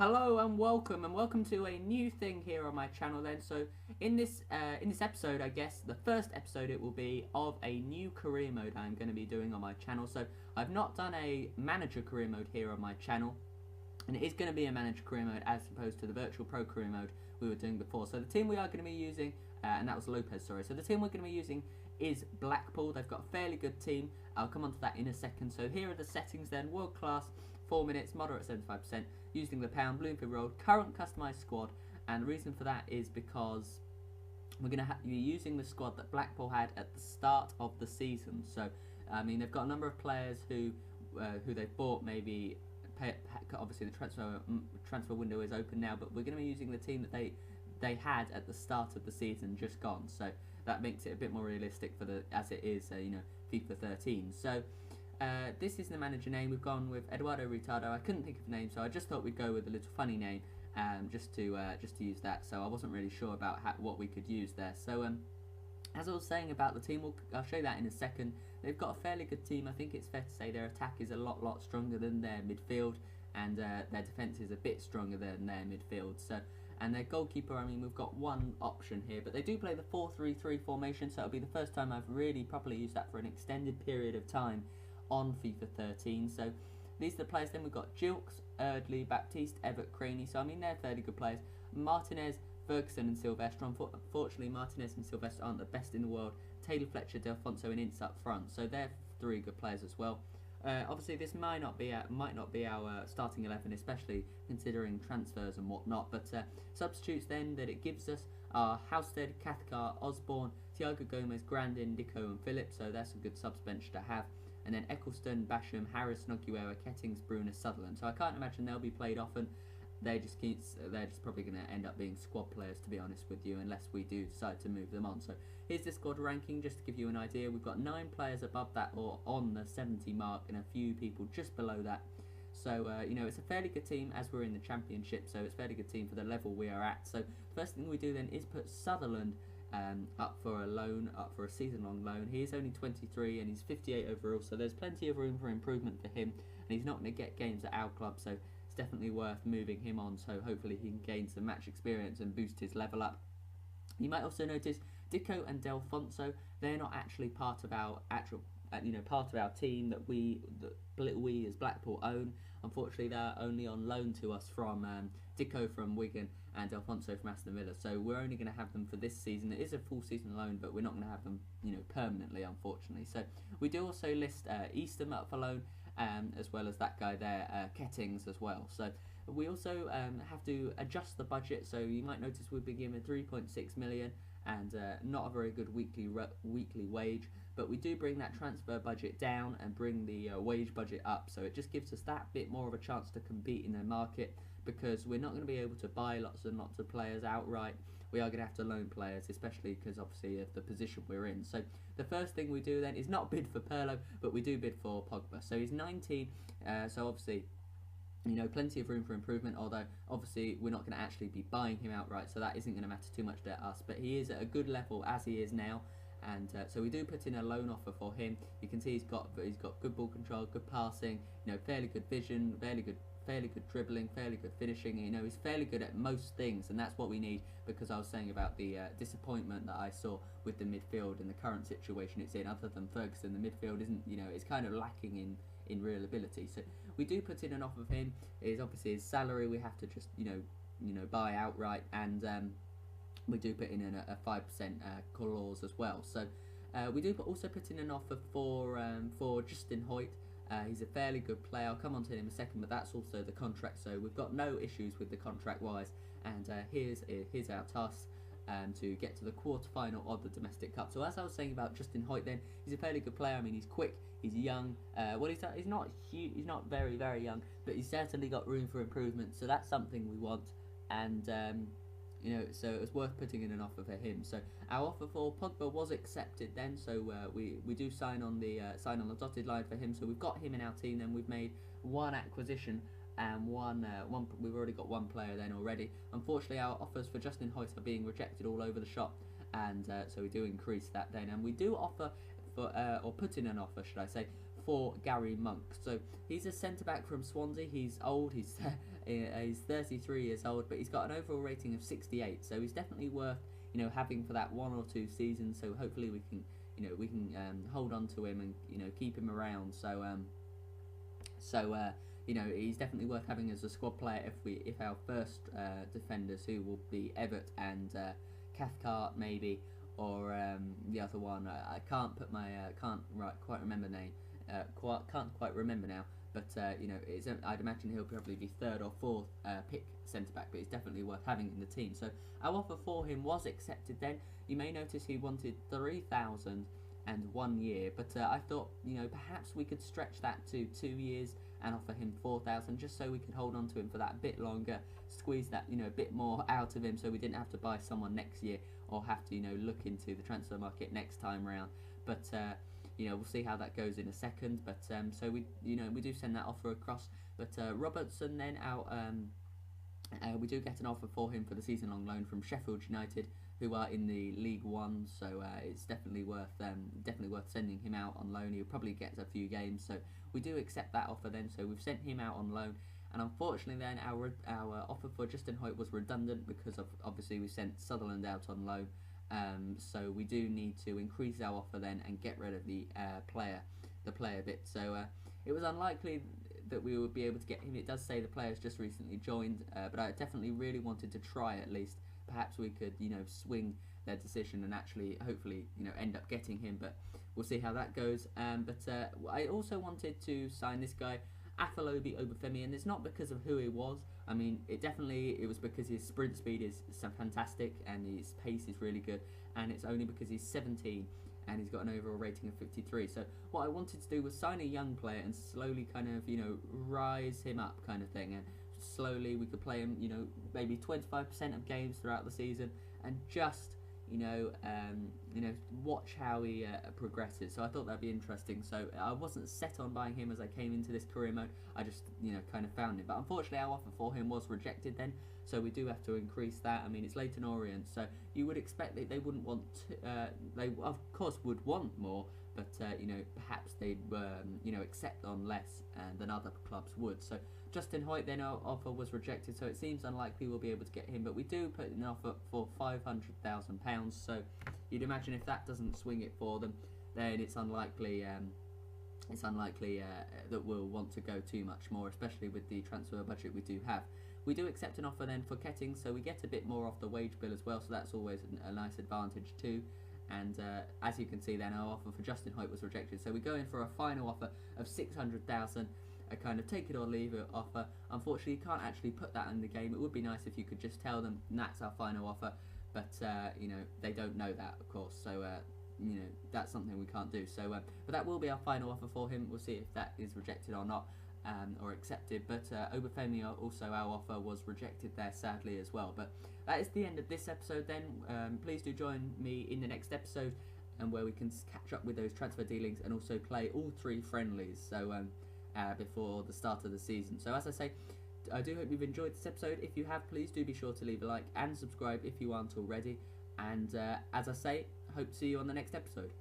Hello and welcome to a new thing here on my channel then. So in this episode, I guess the first episode it will be of a new career mode I'm going to be doing on my channel. So I've not done a manager career mode here on my channel, and it is going to be a manager career mode as opposed to the virtual pro career mode we were doing before. So the team we are going to be using, and that was Lopez, sorry. So the team we're going to be using is Blackpool. They've got a fairly good team. I'll come on to that in a second. So here are the settings then. World class, 4 minutes, moderate 75%, using the pound, Bloomfield Road, current customised squad. And the reason for that is because we're going to be using the squad that Blackpool had at the start of the season. So, I mean, they've got a number of players who they've bought, maybe, obviously the transfer window is open now, but we're going to be using the team that they had at the start of the season just gone. So that makes it a bit more realistic for as it is, FIFA 13. So this is the manager name. We've gone with Eduardo Ritardo. I couldn't think of a name, so I just thought we'd go with a little funny name, just to use that. So I wasn't really sure about what we could use there. So as I was saying about the team, I'll show you that in a second. They've got a fairly good team. I think it's fair to say their attack is a lot stronger than their midfield, and their defence is a bit stronger than their midfield. So. And their goalkeeper, I mean, we've got one option here, but they do play the 4-3-3 formation, so it'll be the first time I've really properly used that for an extended period of time on FIFA 13. So these are the players. Then we've got Jilks, Erdley, Baptiste, Everett, Craney. So I mean, they're fairly good players. Martinez, Ferguson and Sylvester. Unfortunately, Martinez and Sylvester aren't the best in the world. Taylor, Fletcher, Delfonso and Ince up front. So they're three good players as well. Obviously, this might not be our starting 11, especially considering transfers and whatnot. But substitutes then that it gives us are Halstead, Cathcart, Osborne, Thiago Gomez, Grandin, Dicko and Phillips. So that's a good subs bench to have. And then Eccleston, Basham, Harris, Noguera, Kettings, Bruner, Sutherland. So I can't imagine they'll be played often. They're just probably going to end up being squad players, to be honest with you, unless we do decide to move them on. So here's the squad ranking, just to give you an idea. We've got 9 players above that or on the 70 mark, and a few people just below that. So it's a fairly good team as we're in the Championship. So it's a fairly good team for the level we are at. So the first thing we do then is put Sutherland up for a loan, up for a season-long loan. He is only 23 and he's 58 overall, so there's plenty of room for improvement for him, and he's not going to get games at our club, so it's definitely worth moving him on, so hopefully he can gain some match experience and boost his level up. You might also notice Dicko and Delfonso, they're not actually part of our actual part of our team that we as Blackpool own. Unfortunately, they're only on loan to us from Dicko from Wigan and Delfonso from Aston Villa. So we're only going to have them for this season. It is a full season loan, but we're not going to have them, permanently, unfortunately. So we do also list Eastham up for loan, as well as that guy there, Kettings as well. So we also have to adjust the budget. So you might notice we've been given 3.6 million and not a very good weekly wage. But we do bring that transfer budget down and bring the wage budget up, so it just gives us that bit more of a chance to compete in the market, because we're not going to be able to buy lots and lots of players outright. We are going to have to loan players, especially because obviously of the position we're in. So the first thing we do then is not bid for Pirlo, but we do bid for Pogba. So he's 19, so obviously plenty of room for improvement, although obviously we're not going to actually be buying him outright, so that isn't going to matter too much to us. But he is at a good level as he is now. And so we do put in a loan offer for him. You can see he's got good ball control, good passing, fairly good vision, fairly good dribbling, fairly good finishing. He's fairly good at most things, and that's what we need, because I was saying about the disappointment that I saw with the midfield in the current situation it's in. Other than Ferguson, the midfield isn't, it's kind of lacking in real ability. So we do put in an offer of him. Is obviously his salary we have to just buy outright, and we do put in a 5% clause as well. So we do also put in an offer for Justin Hoyt. He's a fairly good player. I'll come on to him in a second, but that's also the contract. So we've got no issues with the contract-wise. And here's our task to get to the quarter-final of the Domestic Cup. So as I was saying about Justin Hoyt, then he's a fairly good player. I mean, he's quick, he's young. He's not huge, he's not very young, but he's certainly got room for improvement. So that's something we want. And so it was worth putting in an offer for him. So our offer for Pogba was accepted then. So we do sign on the dotted line for him. So we've got him in our team. Then we've made one acquisition and we've already got one player then already. Unfortunately, our offers for Justin Hoyt are being rejected all over the shop, and so we do increase that then. And we do offer for or put in an offer, should I say, for Gary Monk. So he's a centre back from Swansea. He's old. He's 33 years old, but he's got an overall rating of 68, so he's definitely worth having for that 1 or 2 seasons. So hopefully we can hold on to him and keep him around. He's definitely worth having as a squad player if our first defenders, who will be Everett and Cathcart maybe, or the other one. I can't put my quite remember name. Can't quite remember now. But I'd imagine he'll probably be 3rd or 4th pick centre back, but he's definitely worth having in the team. So our offer for him was accepted. Then you may notice he wanted 3,000 and 1 year, but I thought perhaps we could stretch that to 2 years and offer him 4,000, just so we could hold on to him for that bit longer, squeeze that a bit more out of him, so we didn't have to buy someone next year or have to look into the transfer market next time round. But we'll see how that goes in a second. But so we do send that offer across. But Robertson, then we do get an offer for him for the season-long loan from Sheffield United, who are in the League One. So it's definitely worth sending him out on loan. He'll probably get a few games. So we do accept that offer then. So we've sent him out on loan. And unfortunately then our offer for Justin Hoyt was redundant, because obviously we sent Sutherland out on loan. So we do need to increase our offer then and get rid of the player bit. So it was unlikely that we would be able to get him. It does say the player's just recently joined, but I definitely really wanted to try at least. Perhaps we could swing their decision and actually hopefully end up getting him, but we'll see how that goes. But I also wanted to sign this guy, Afolabi Obafemi, and it's not because of who he was. I mean, it was because his sprint speed is fantastic and his pace is really good, and it's only because he's 17 and he's got an overall rating of 53. So what I wanted to do was sign a young player and slowly kind of rise him up, kind of thing, and slowly we could play him maybe 25% of games throughout the season, and just watch how he progresses. So I thought that'd be interesting. So I wasn't set on buying him as I came into this career mode. I just kind of found him, but unfortunately our offer for him was rejected then. So we do have to increase that. I mean, it's Leyton Orient, so you would expect that they wouldn't want to, they of course would want more, but perhaps they'd accept on less than other clubs would. So Justin Hoyt, then our offer was rejected, so it seems unlikely we'll be able to get him, but we do put an offer for £500,000. So you'd imagine if that doesn't swing it for them, then it's unlikely that we'll want to go too much more, especially with the transfer budget we do have. We do accept an offer then for Ketting, so we get a bit more off the wage bill as well, so that's always a nice advantage too. And as you can see then, our offer for Justin Hoyt was rejected, so we go in for a final offer of £600,000, a kind of take it or leave it offer. Unfortunately, you can't actually put that in the game. It would be nice if you could just tell them that's our final offer, but they don't know that, of course, so that's something we can't do. So but that will be our final offer for him. We'll see if that is rejected or not, or accepted. But Obafemi, also our offer was rejected there, sadly, as well. But that is the end of this episode then. Please do join me in the next episode, and where we can catch up with those transfer dealings and also play all 3 friendlies, so before the start of the season. So as I say, I do hope you've enjoyed this episode. If you have, please do be sure to leave a like and subscribe if you aren't already. And as I say, hope to see you on the next episode.